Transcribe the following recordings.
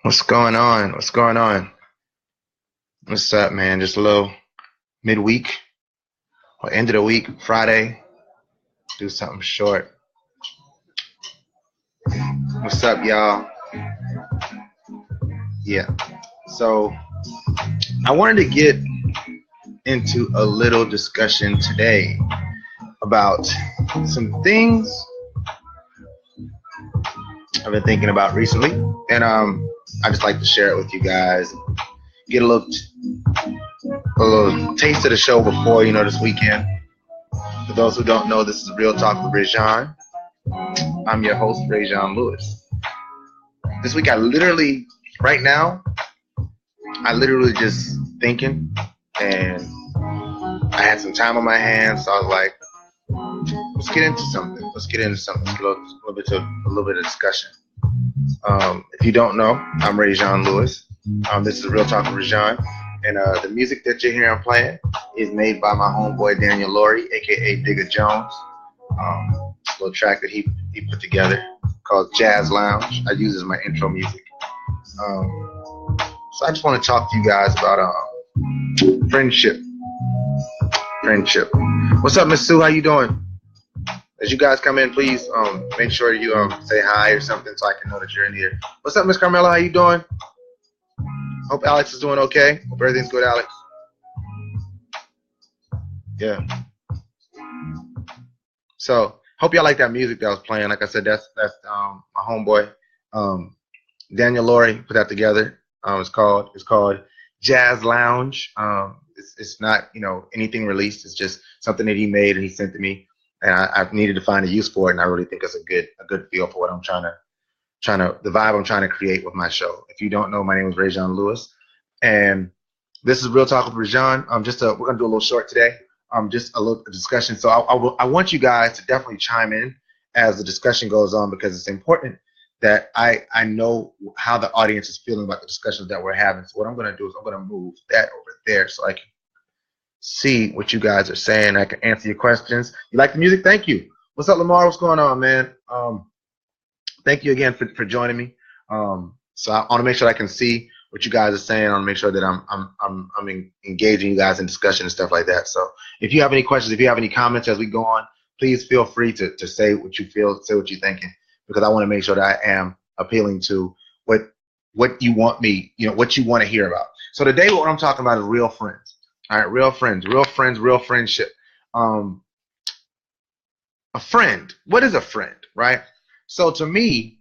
What's going on? What's going on? What's up, man? Just a little midweek or end of the week, Friday. Do something short. What's up, y'all? Yeah. So I wanted to get into a little discussion today about some things I've been thinking about recently, and I just like to share it with you guys. Get a little taste of the show before this weekend. For those who don't know, this is Real Talk with Rajon. I'm your host, Rajon Lewis. This week, right now, I literally just thinking, and I had some time on my hands, so I was like, let's get into something. A little bit of discussion. If you don't know, I'm Rajon Lewis. This is Real Talk with Rajon. And the music that you're hearing playing is made by my homeboy Daniel Laurie, aka Digga Jones. A little track that he put together called Jazz Lounge. I use it as my intro music. So I just want to talk to you guys about friendship. Friendship. What's up, Miss Sue? How you doing? As you guys come in, please make sure you say hi or something so I can know that you're in here. What's up, Miss Carmela? How you doing? Hope Alex is doing okay. Hope everything's good, Alex. Yeah. So hope y'all like that music that was playing. Like I said, that's my homeboy Daniel Laurie put that together. It's called Jazz Lounge. It's not anything released. It's just something that he made and he sent to me, and I needed to find a use for it. And I really think it's a good feel for what I'm trying to the vibe I'm trying to create with my show. If you don't know, my name is Rajon Lewis, and this is Real Talk with Rajon. We're gonna do a little short today. Just a little discussion. So I want you guys to definitely chime in as the discussion goes on, because it's important that I know how the audience is feeling about the discussions that we're having. So what I'm gonna do is I'm gonna move that over there so I can see what you guys are saying. I can answer your questions. You like the music? Thank you. What's up, Lamar? What's going on, man? Thank you again for joining me. So I want to make sure I can see what you guys are saying. I want to make sure that I'm engaging you guys in discussion and stuff like that. So if you have any questions, if you have any comments as we go on, please feel free to say what you feel, say what you're thinking, because I want to make sure that I am appealing to what you want me, what you want to hear about. So today what I'm talking about is real friends. All right, real friends, real friendship. A friend. What is a friend, right? So to me,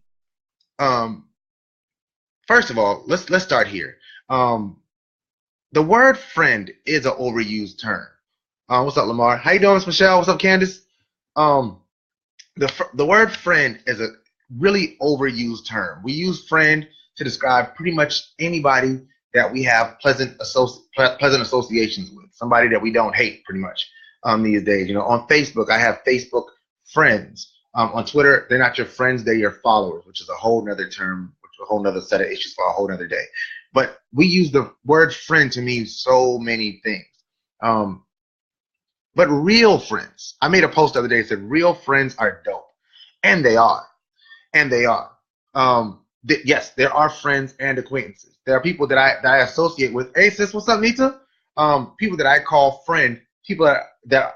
first of all, let's start here. The word friend is an overused term. What's up, Lamar? How you doing, Miss Michelle? What's up, Candace? The word friend is a really overused term. We use friend to describe pretty much anybody that we have pleasant associations with, somebody that we don't hate, pretty much these days. On Facebook, I have Facebook friends. On Twitter, they're not your friends, they're your followers, which is a whole nother term, a whole nother set of issues for a whole nother day. But we use the word friend to mean so many things. But real friends, I made a post the other day that said real friends are dope. And they are. And they are. Yes, there are friends and acquaintances. There are people that I associate with. Hey, sis, what's up, Nita? People that I call friend, people that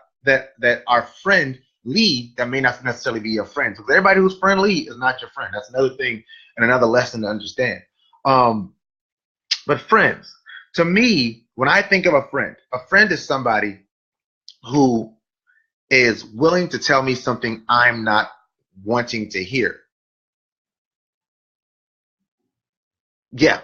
are friend lead that may not necessarily be your friend. Because everybody who's friendly is not your friend. That's another thing and another lesson to understand. But friends, to me, when I think of a friend is somebody who is willing to tell me something I'm not wanting to hear. Yeah,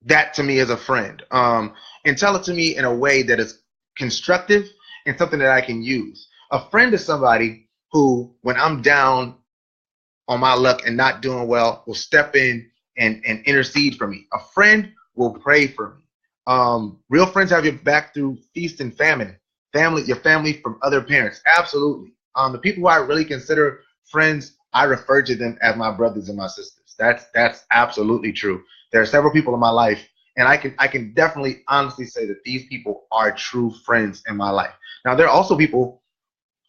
that to me is a friend. And tell it to me in a way that is constructive and something that I can use. A friend is somebody who, when I'm down on my luck and not doing well, will step in and intercede for me. A friend will pray for me. Real friends have your back through feast and famine. Your family from other parents. Absolutely. The people who I really consider friends, I refer to them as my brothers and my sisters. That's absolutely true. There are several people in my life, and I can definitely honestly say that these people are true friends in my life. Now, there are also people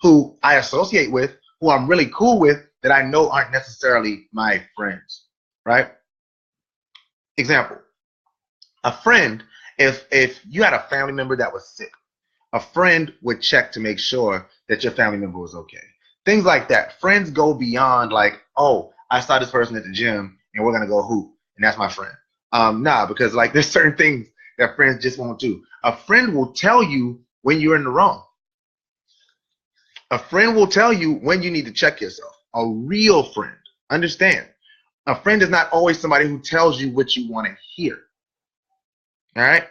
who I associate with, who I'm really cool with, that I know aren't necessarily my friends, right? Example, a friend, if you had a family member that was sick, a friend would check to make sure that your family member was okay. Things like that. Friends go beyond like, oh, I saw this person at the gym and we're gonna go hoop, and that's my friend. Nah, because like there's certain things that friends just won't do. A friend will tell you when you're in the wrong. A friend will tell you when you need to check yourself. A real friend. Understand. A friend is not always somebody who tells you what you want to hear. All right.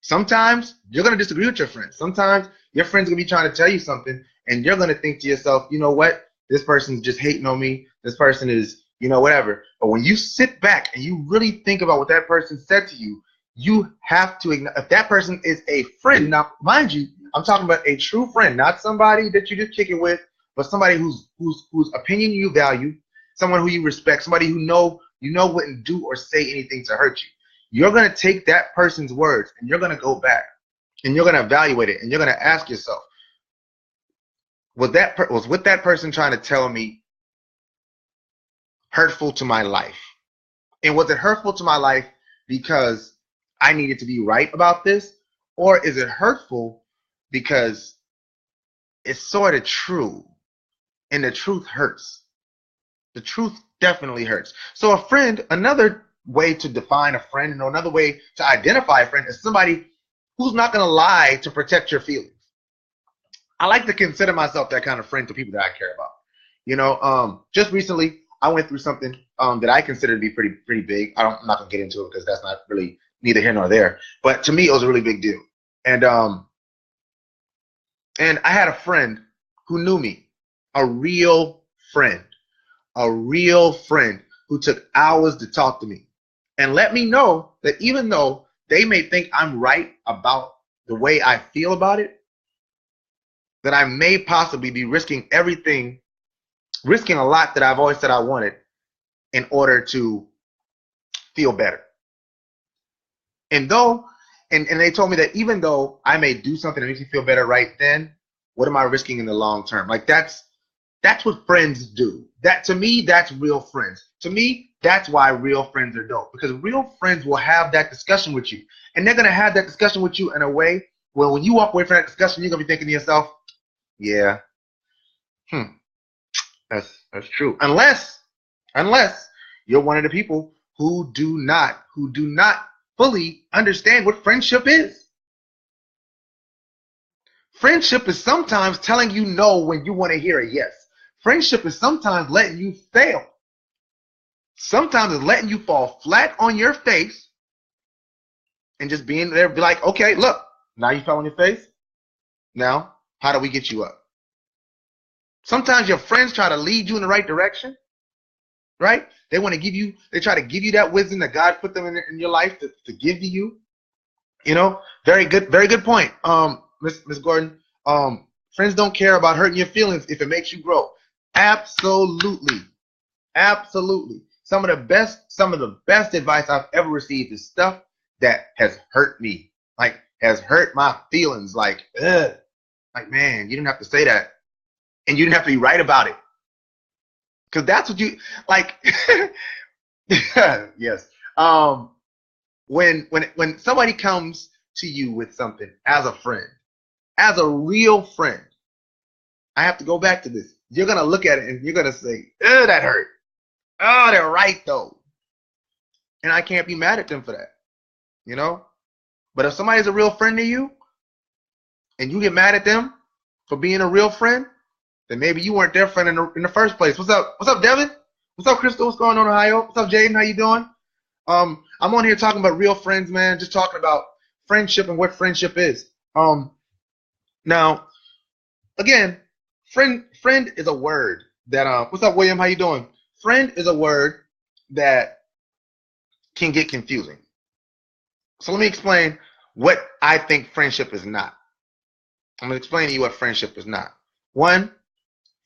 Sometimes you're gonna disagree with your friends. Sometimes your friend's gonna be trying to tell you something, and you're gonna think to yourself, you know what? This person's just hating on me. This person is, whatever. But when you sit back and you really think about what that person said to you, you have to ignore. If that person is a friend, now mind you, I'm talking about a true friend, not somebody that you just kick it with, but somebody whose opinion you value, someone who you respect, somebody who wouldn't do or say anything to hurt you. You're going to take that person's words and you're going to go back and you're going to evaluate it and you're going to ask yourself, was what that person trying to tell me hurtful to my life? And was it hurtful to my life because I needed to be right about this? Or is it hurtful because it's sort of true and the truth hurts? The truth definitely hurts. So a friend, another way to define a friend and another way to identify a friend is somebody who's not going to lie to protect your feelings. I like to consider myself that kind of friend to people that I care about. Just recently I went through something that I consider to be pretty big. I'm not going to get into it because that's not really neither here nor there. But to me, it was a really big deal. And I had a friend who knew me, a real friend who took hours to talk to me and let me know that even though they may think I'm right about the way I feel about it, that I may possibly be risking a lot that I've always said I wanted in order to feel better. And they told me that even though I may do something that makes me feel better right then, what am I risking in the long term? Like that's what friends do. That to me, that's real friends. To me, that's why real friends are dope. Because real friends will have that discussion with you. And they're gonna have that discussion with you in a way where when you walk away from that discussion, you're gonna be thinking to yourself, yeah, that's true. Unless you're one of the people who do not fully understand what friendship is. Friendship is sometimes telling you no when you want to hear a yes. Friendship is sometimes letting you fail. Sometimes it's letting you fall flat on your face and just being there, be like, okay, look, now you fell on your face. Now, how do we get you up? Sometimes your friends try to lead you in the right direction, right? They try to give you that wisdom that God put them in your life to give to you. Very good point. Miss Gordon, friends don't care about hurting your feelings if it makes you grow. Absolutely. Some of the best advice I've ever received is stuff that has hurt me, like has hurt my feelings, like man, you didn't have to say that, and you didn't have to be right about it, because that's what you like. Yes. When somebody comes to you with something as a friend, as a real friend, I have to go back to this. You're gonna look at it and you're gonna say, "Oh, that hurt. Oh, they're right though," and I can't be mad at them for that, But if somebody's a real friend to you, and you get mad at them for being a real friend, then maybe you weren't their friend in the first place. What's up? What's up, Devin? What's up, Crystal? What's going on, Ohio? What's up, Jaden? How you doing? I'm on here talking about real friends, man. Just talking about friendship and what friendship is. Now, again, friend is a word that what's up, William? How you doing? Friend is a word that can get confusing. So let me explain what I think friendship is not. I'm going to explain to you what friendship is not. One,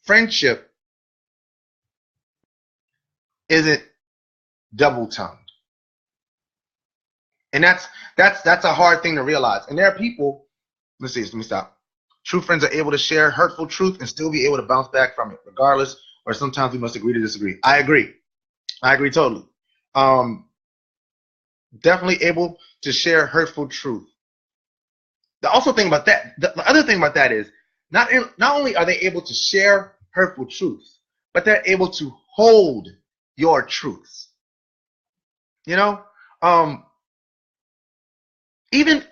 friendship isn't double-tongued. And that's a hard thing to realize. And there are people, let me stop. True friends are able to share hurtful truth and still be able to bounce back from it, regardless, or sometimes we must agree to disagree. I agree totally. Definitely able to share hurtful truth. The also thing about that, the other thing about that is not only are they able to share hurtful truths, but they're able to hold your truths. You know, um, even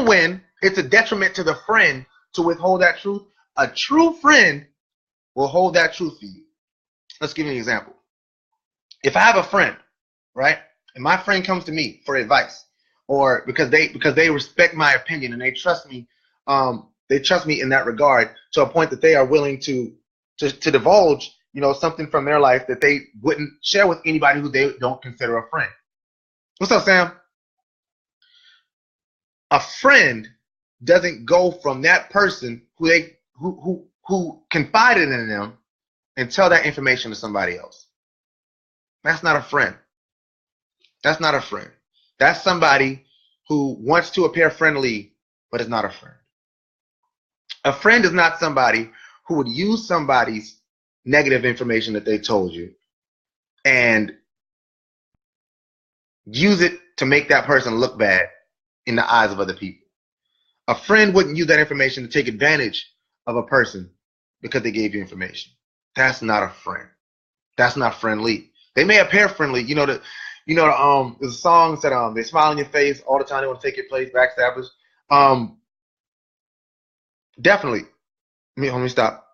when it's a detriment to the friend to withhold that truth, a true friend will hold that truth for you. Let's give you an example. If I have a friend, right, and my friend comes to me for advice, or because they respect my opinion and they trust me in that regard to a point that they are willing to divulge, something from their life that they wouldn't share with anybody who they don't consider a friend. What's up, Sam? A friend doesn't go from that person who confided in them and tell that information to somebody else. That's not a friend. That's not a friend. That's somebody who wants to appear friendly, but is not a friend. A friend is not somebody who would use somebody's negative information that they told you and use it to make that person look bad in the eyes of other people. A friend wouldn't use that information to take advantage of a person because they gave you information. That's not a friend. That's not friendly. They may appear friendly. There's a song that they smile in your face all the time. They want to take your place, backstabbers. Definitely. Let me stop.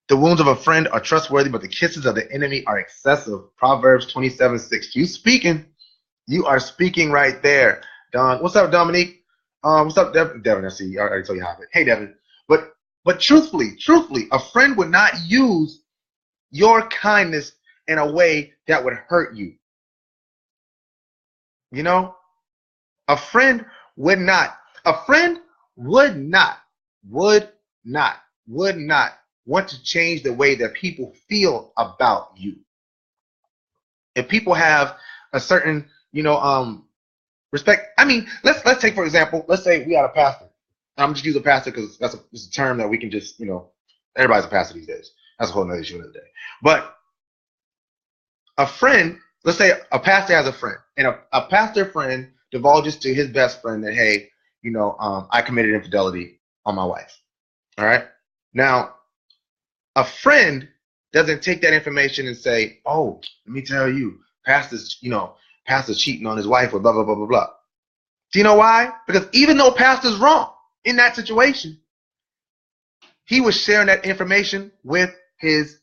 The wounds of a friend are trustworthy, but the kisses of the enemy are excessive. Proverbs 27:6. You are speaking right there, Don. What's up, Dominique? What's up, Devin? I see. I already told you how it. Hey, Devin. But truthfully, a friend would not use your kindness in a way that would hurt you. A friend would not want to change the way that people feel about you. If people have a certain, respect. I mean, let's take, for example, let's say we had a pastor. I'm just using pastor because it's a term that we can just, everybody's a pastor these days. That's a whole nother issue another day. But a friend, let's say a pastor has a friend, and a pastor friend divulges to his best friend that, hey, I committed infidelity on my wife. All right. Now, a friend doesn't take that information and say, oh, let me tell you, pastor's cheating on his wife or blah, blah, blah, blah, blah. Do you know why? Because even though pastor's wrong in that situation, he was sharing that information with his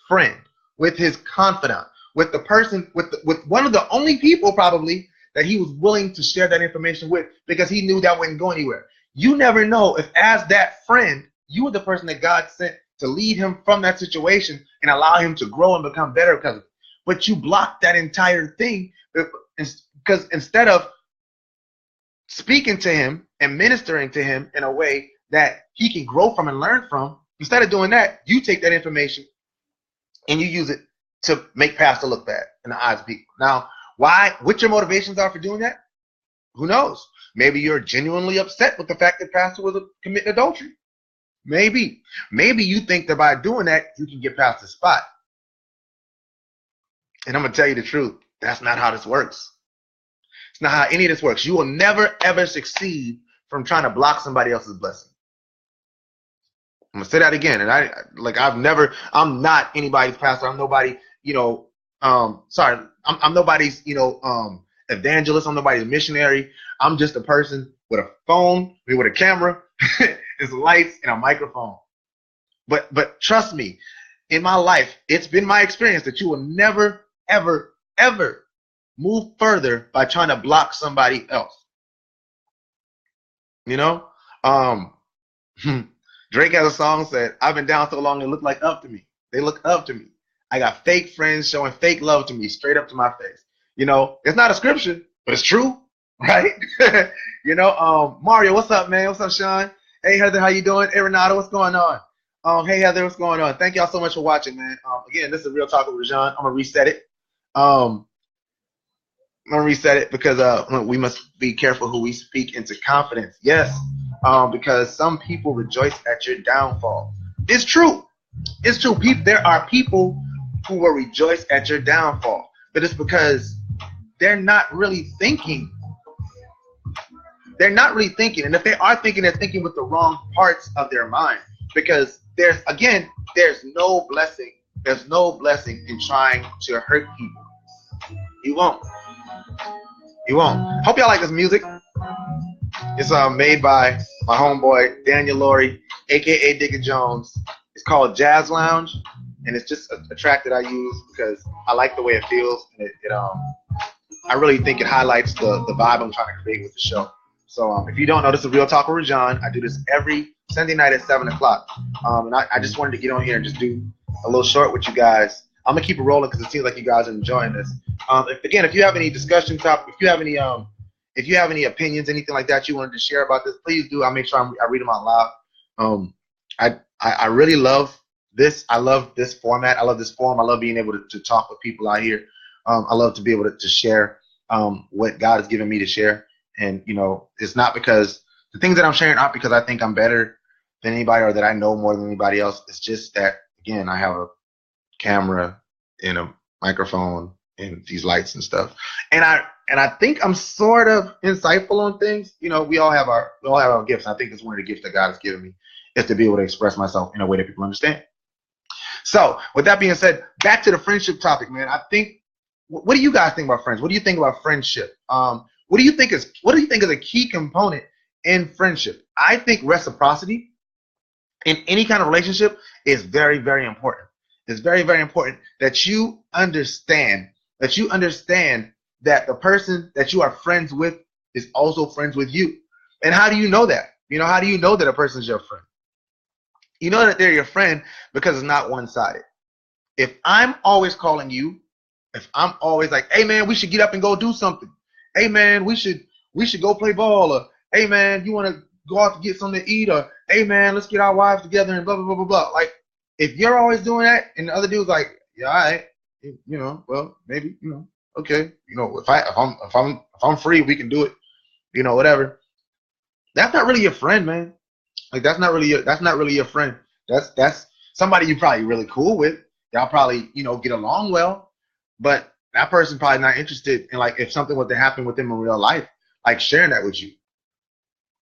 friend, with his confidant, with the person, with one of the only people probably that he was willing to share that information with, because he knew that wouldn't go anywhere. You never know if, as that friend, you were the person that God sent to lead him from that situation and allow him to grow and become better because of it. But you blocked that entire thing because instead of speaking to him and ministering to him in a way that he can grow from and learn from, instead of doing that, you take that information and you use it to make pastor look bad in the eyes of people. Now, what your motivations are for doing that, who knows? Maybe you're genuinely upset with the fact that pastor was committing adultery. Maybe you think that by doing that, you can get past the spot. And I'm going to tell you the truth. That's not how this works. It's not how any of this works. You will never, ever succeed from trying to block somebody else's blessing. I'm going to say that again. And I'm not anybody's pastor. I'm nobody, I'm nobody's, evangelist. I'm nobody's missionary. I'm just a person with a phone, with a camera, there's lights and a microphone. But trust me, in my life, it's been my experience that you will never, ever, ever move further by trying to block somebody else. Drake has a song said, I've been down so long, they look up to me. They look up to me. I got fake friends showing fake love to me straight up to my face. It's not a scripture, but it's true, right? Mario, what's up, man? What's up, Sean? Hey, Heather, how you doing? Hey, Renato, what's going on? Hey, Heather, what's going on? Thank y'all so much for watching, man. Again, this is Real Talk with Rajan. I'm going to reset it. Because we must be careful who we speak into confidence. Yes, because some people rejoice at your downfall. It's true. It's true. There are people who will rejoice at your downfall, but it's because they're not really thinking they're not really thinking. And if they are thinking, they're thinking with the wrong parts of their mind. Because there's no blessing. There's no blessing in trying to hurt people. You won't. You won't. Hope y'all like this music. It's made by my homeboy Daniel Laurie, aka Digga Jones. It's called Jazz Lounge, and it's just a track that I use because I like the way it feels, and I really think it highlights the vibe I'm trying to create with the show. So if you don't know, this is Real Talk with Rajon. I do this every Sunday night at 7 o'clock, and I just wanted to get on here and just do a little short with you guys. I'm gonna keep it rolling because it seems like you guys are enjoying this. If you have any discussion topic, if you have any opinions, anything like that you wanted to share about this, please do. I'll make sure I read them out loud. I really love this. I love this format. I love this forum. I love being able to talk with people out here. I love to be able to share what God has given me to share. And, it's not because the things that I'm sharing aren't because I think I'm better than anybody or that I know more than anybody else. It's just that, again, I have a camera and a microphone and these lights and stuff. And I think I'm sort of insightful on things. We all have our gifts. I think it's one of the gifts that God has given me is to be able to express myself in a way that people understand. So with that being said, back to the friendship topic, man. I think, what do you guys think about friends? What do you think about friendship? What do you think is a key component in friendship? I think reciprocity in any kind of relationship is very, very important. It's very, very important that you understand that the person that you are friends with is also friends with you. And how do you know that? How do you know that a person's your friend? You know that they're your friend because it's not one-sided. If I'm always calling you, if I'm always like, hey man, we should get up and go do something. Hey man, we should go play ball, or hey man, you want to go out to get something to eat, or hey man, let's get our wives together and blah blah blah blah blah. Like, if you're always doing that and the other dude's like, yeah, all right, well, maybe, okay, if I'm free, we can do it, whatever. That's not really your friend, man. Like, that's not really your friend. That's somebody you're probably really cool with. Y'all probably, get along well, but that person probably not interested in, like, if something were to happen with them in real life, like sharing that with you.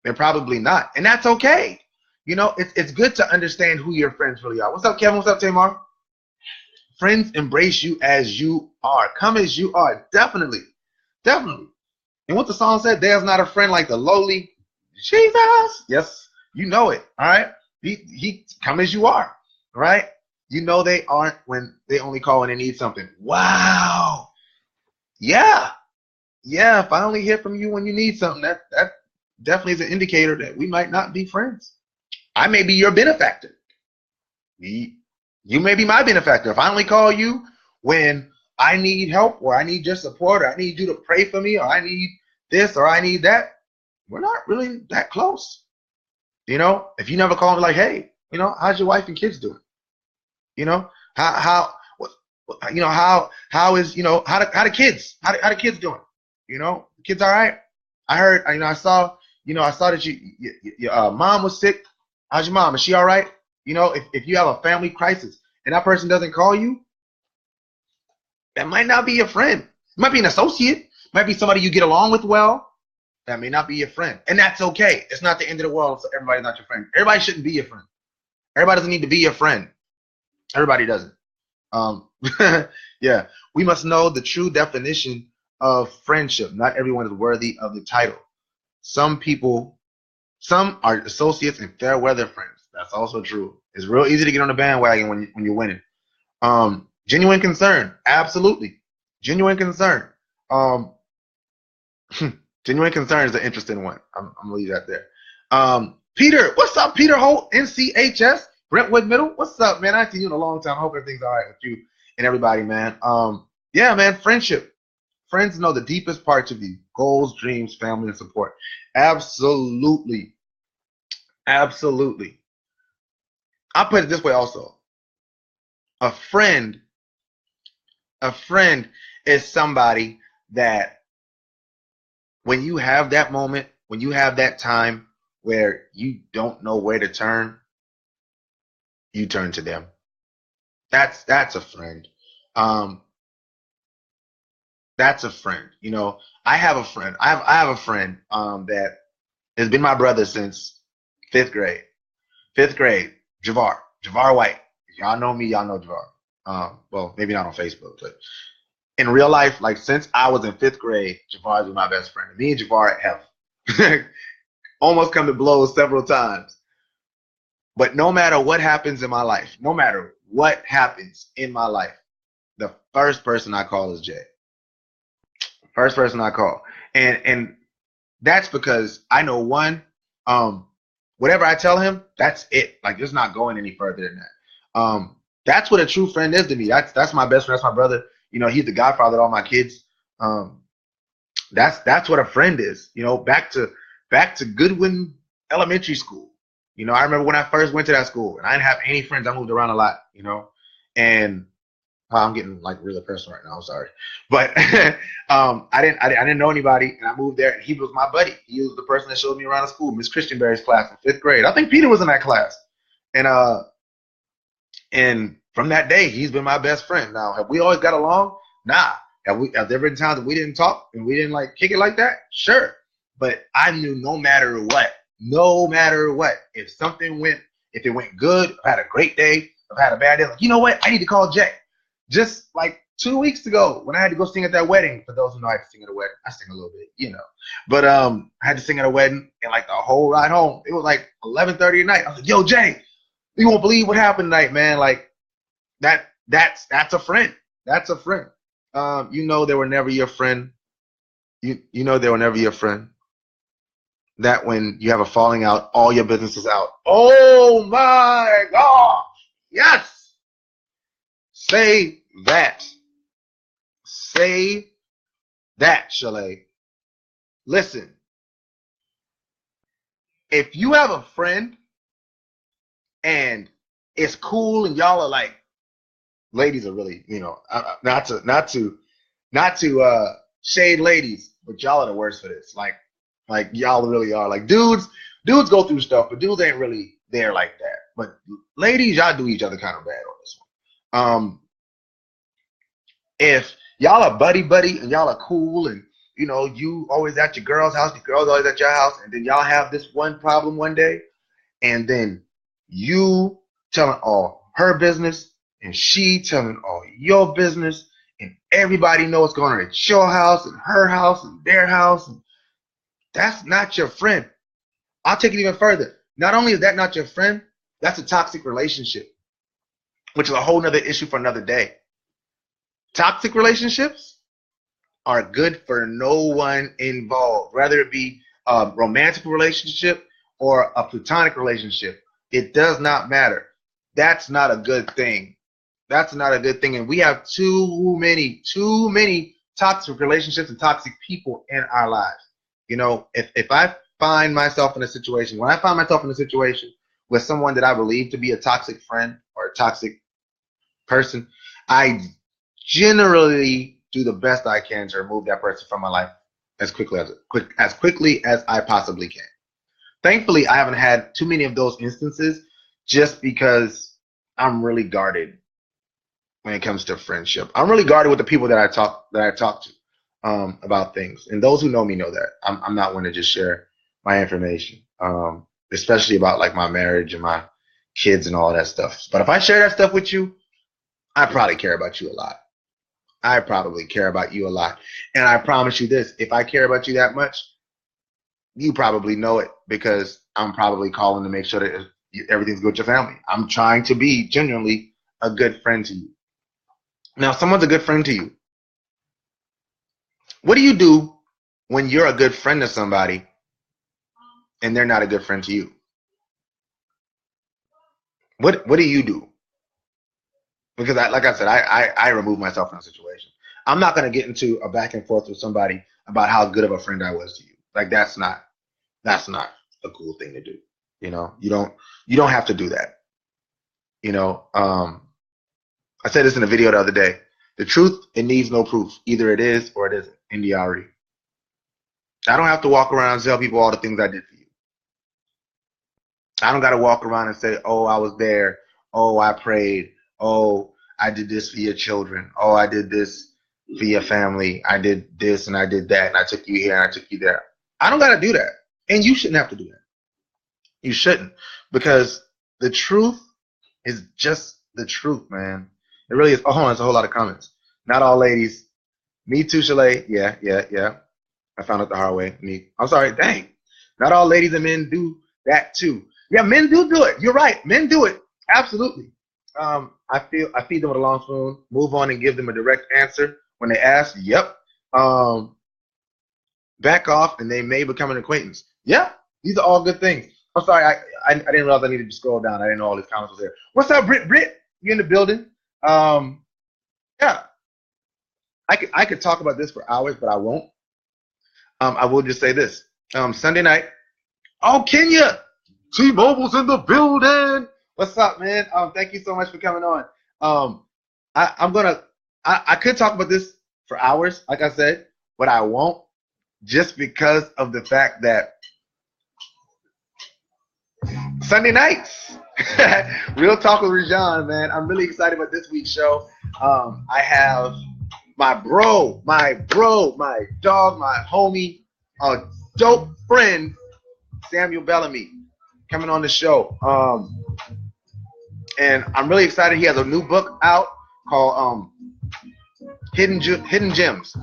They're probably not. And that's okay. It's good to understand who your friends really are. What's up, Kevin? What's up, Tamar? Friends embrace you as you are. Come as you are. Definitely. Definitely. And what the song said, there's not a friend like the lowly Jesus. Yes, you know it. All right. He come as you are. All right. They aren't when they only call when they need something. Wow. Yeah. Yeah. If I only hear from you when you need something, that definitely is an indicator that we might not be friends. I may be your benefactor. You may be my benefactor. If I only call you when I need help, or I need your support, or I need you to pray for me, or I need this, or I need that, we're not really that close. If you never call me like, hey, how's your wife and kids doing? How is how the kids doing? Kids all right? I heard, I saw that your mom was sick. How's your mom? Is she all right? If you have a family crisis and that person doesn't call you, that might not be your friend. It might be an associate. Might be somebody you get along with well. That may not be your friend. And that's okay. It's not the end of the world, so everybody's not your friend. Everybody shouldn't be your friend. Everybody doesn't need to be your friend. Everybody doesn't. Yeah. We must know the true definition of friendship. Not everyone is worthy of the title. Some are associates and fair weather friends. That's also true. It's real easy to get on the bandwagon when you're winning. Genuine concern. Absolutely. Genuine concern. Genuine concern is an interesting one. I'm gonna leave that there. Peter, what's up, Peter Holt, NCHS, Brentwood Middle? What's up, man? I haven't seen you in a long time. I hope everything's all right with you and everybody, man. Yeah, man, friendship. Friends know the deepest parts of you: goals, dreams, family, and support. Absolutely. Absolutely. I'll put it this way also. A friend is somebody that when you have that moment, when you have that time where you don't know where to turn, you turn to them. That's a friend. That's a friend. I have a friend. I have a friend that It's been my brother since fifth grade. Fifth grade, Javar White. If y'all know me, y'all know Javar. Well, maybe not on Facebook, but in real life, like since I was in fifth grade, Javar is my best friend. Me and Javar have almost come to blows several times. But no matter what happens in my life, no matter what happens in my life, the first person I call is Jay. First person I call. And that's because I know one, whatever I tell him, that's it. Like it's not going any further than that. That's what a true friend is to me. That's my best friend, that's my brother. You know, he's the godfather of all my kids. That's what a friend is. You know, back to Goodwin Elementary School. You know, I remember when I first went to that school and I didn't have any friends. I moved around a lot, you know, and I'm getting like really personal right now. I'm sorry, but I didn't know anybody, and I moved there, and he was my buddy. He was the person that showed me around the school, Miss Christianberry's class in fifth grade. I think Peter was in that class, and from that day, he's been my best friend. Now, have we always got along? Nah. Have there been times that we didn't talk and we didn't like kick it like that? Sure, but I knew no matter what, if it went good, I've had a great day, I've had a bad day. Like, you know what? I need to call Jay. Just like 2 weeks ago when I had to go sing at that wedding, for those who know I had to sing at a wedding, I sing a little bit, you know. But I had to sing at a wedding, and like the whole ride home, it was like 11:30 at night. I was like, yo, Jay, you won't believe what happened tonight, man. Like that's a friend. That's a friend. You know they were never your friend. You know they were never your friend. That when you have a falling out, all your business is out. Oh my God. Yes. Say that. Say that, Chalet. Listen. If you have a friend and it's cool and y'all are like, ladies are really, you know, not to shade ladies, but y'all are the worst for this. Like y'all really are. Like dudes go through stuff, but dudes ain't really there like that. But ladies, y'all do each other kind of bad on this one. If y'all are buddy and y'all are cool and you know you always at your girl's house, your girl's always at your house, and then y'all have this one problem one day, and then you telling all her business and she telling all your business, and everybody knows what's going on at your house and her house and their house. And that's not your friend. I'll take it even further. Not only is that not your friend, that's a toxic relationship, which is a whole nother issue for another day. Toxic relationships are good for no one involved, whether it be a romantic relationship or a platonic relationship. It does not matter. That's not a good thing. That's not a good thing. And we have too many toxic relationships and toxic people in our lives. You know, if I find myself in a situation, when I find myself in a situation with someone that I believe to be a toxic friend or a toxic person, I generally do the best I can to remove that person from my life as quickly as I possibly can. Thankfully, I haven't had too many of those instances just because I'm really guarded when it comes to friendship. I'm really guarded with the people that I talk to about things. And those who know me know that. I'm not one to just share my information, especially about like my marriage and my kids and all that stuff. But if I share that stuff with you, I probably care about you a lot. I probably care about you a lot. And I promise you this, if I care about you that much, you probably know it because I'm probably calling to make sure that everything's good with your family. I'm trying to be genuinely a good friend to you. Now, if someone's a good friend to you, what do you do when you're a good friend to somebody and they're not a good friend to you? What do you do? Because like I said, I remove myself from the situation. I'm not going to get into a back and forth with somebody about how good of a friend I was to you. Like that's not a cool thing to do. You know, you don't have to do that. You know, I said this in a video the other day. The truth, it needs no proof. Either it is or it isn't. Indiari. I don't have to walk around and tell people all the things I did for you. I don't got to walk around and say, oh, I was there. Oh, I prayed. Oh, I did this for your children. Oh, I did this for your family. I did this and I did that. And I took you here and I took you there. I don't got to do that. And you shouldn't have to do that. You shouldn't, because the truth is just the truth, man. It really is. Oh, hold on, there's a whole lot of comments. Not all ladies. Me too, Chalet. Yeah. I found it the hard way. I'm sorry. Dang. Not all ladies and men do that too. Yeah, men do it. You're right. Men do it. Absolutely. I feed them with a long spoon, move on and give them a direct answer when they ask. Yep. Back off and they may become an acquaintance. Yeah. These are all good things. I'm sorry. I didn't realize I needed to scroll down. I didn't know all these comments were there. What's up, Britt? You in the building? Yeah. I could talk about this for hours, but I won't. I will just say this. Sunday night. Oh, Kenya! T-Mobile's in the building. What's up, man? Thank you so much for coming on. I could talk about this for hours, like I said, but I won't, just because of the fact that Sunday nights, Real Talk with Rajon, man. I'm really excited about this week's show. I have my bro, my dog, my homie, a dope friend, Samuel Bellamy, coming on the show. And I'm really excited. He has a new book out called Hidden Gems.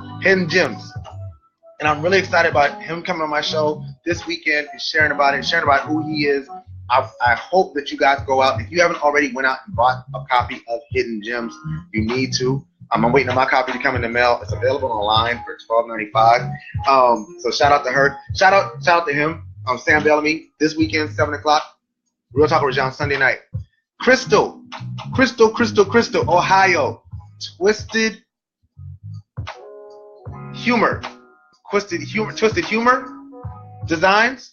And I'm really excited about him coming on my show this weekend and sharing about who he is. I hope that you guys go out. If you haven't already went out and bought a copy of Hidden Gems, you need to. I'm waiting on my copy to come in the mail. It's available online for $12.95. So shout out to her. Shout out to him. Sam Bellamy, this weekend, 7 o'clock. Real Talk with Rajon, Sunday night. Crystal, Ohio. Twisted Humor Designs.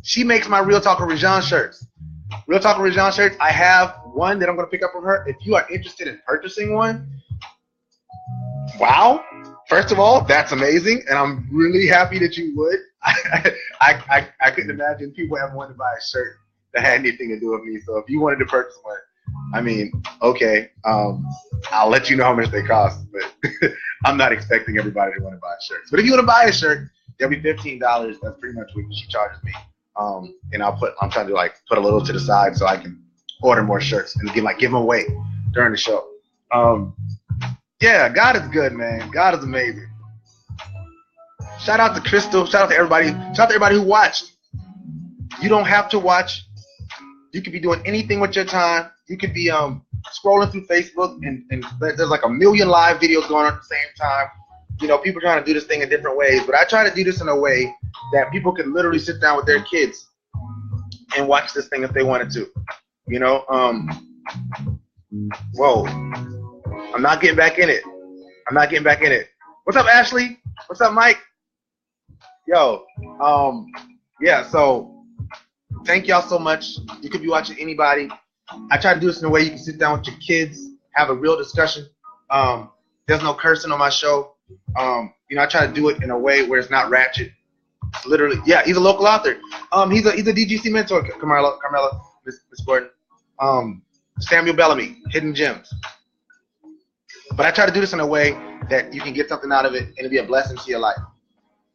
She makes my Real Talk with Rajon shirts. Real Talk with Rajon shirts. I have one that I'm going to pick up from her. If you are interested in purchasing one, wow. First of all, that's amazing, and I'm really happy that you would. I couldn't imagine people ever wanted to buy a shirt that had anything to do with me. So if you wanted to purchase one, I mean, okay, I'll let you know how much they cost, but I'm not expecting everybody to want to buy shirts. But if you want to buy a shirt, they'll be $15. That's pretty much what she charges me. And I'm trying to put a little to the side so I can order more shirts and give them away during the show. Yeah, God is good, man. God is amazing. Shout out to Crystal. Shout out to everybody. Shout out to everybody who watched. You don't have to watch. You could be doing anything with your time. You could be scrolling through Facebook and there's like a million live videos going on at the same time. You know, people trying to do this thing in different ways, but I try to do this in a way that people can literally sit down with their kids and watch this thing if they wanted to. You know, whoa, I'm not getting back in it. What's up, Ashley? What's up, Mike? Yo, yeah, so thank y'all so much. You could be watching anybody. I try to do this in a way you can sit down with your kids, have a real discussion. There's no cursing on my show. You know, I try to do it in a way where it's not ratchet. Literally, yeah, he's a local author. He's a DGC mentor, Carmela, Miss Gordon. Samuel Bellamy, Hidden Gems. But I try to do this in a way that you can get something out of it and it'll be a blessing to your life.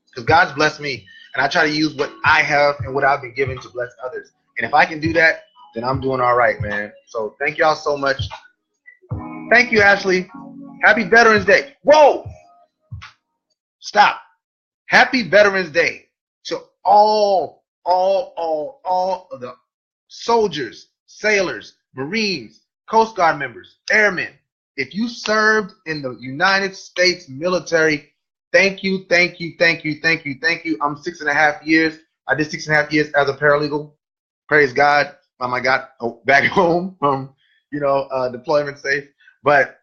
Because God's blessed me, and I try to use what I have and what I've been given to bless others. And if I can do that, then I'm doing all right, man. So thank y'all so much. Thank you, Ashley. Happy Veterans Day. Whoa! Stop. Happy Veterans Day to all of the soldiers, sailors, Marines, Coast Guard members, airmen. If you served in the United States military, thank you. I'm 6.5 years. I did 6.5 years as a paralegal. Praise God. I got back home from, deployment safe. But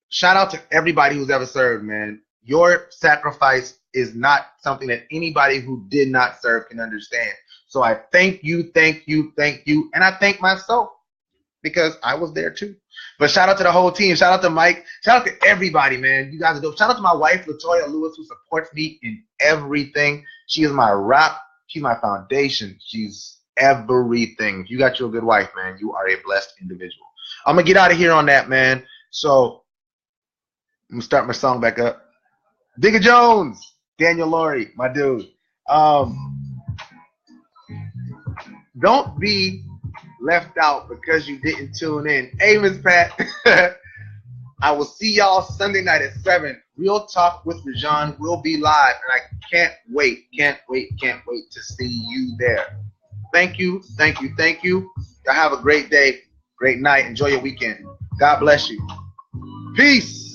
shout out to everybody who's ever served, man. Your sacrifice is not something that anybody who did not serve can understand. So I thank you. And I thank myself because I was there too. But shout out to the whole team. Shout out to Mike. Shout out to everybody, man. You guys are dope. Shout out to my wife, Latoya Lewis, who supports me in everything. She is my rock. She's my foundation. She's everything. If you got you a good wife, man, you are a blessed individual. I'm going to get out of here on that, man. So I'm going to start my song back up. Digger Jones, Daniel Laurie, my dude. Don't be left out because you didn't tune in. Hey, Miss Pat. I will see y'all Sunday night at 7. Real Talk with Rajon will be live, and I can't wait to see you there. Thank you. Y'all have a great day, great night. Enjoy your weekend. God bless you. Peace.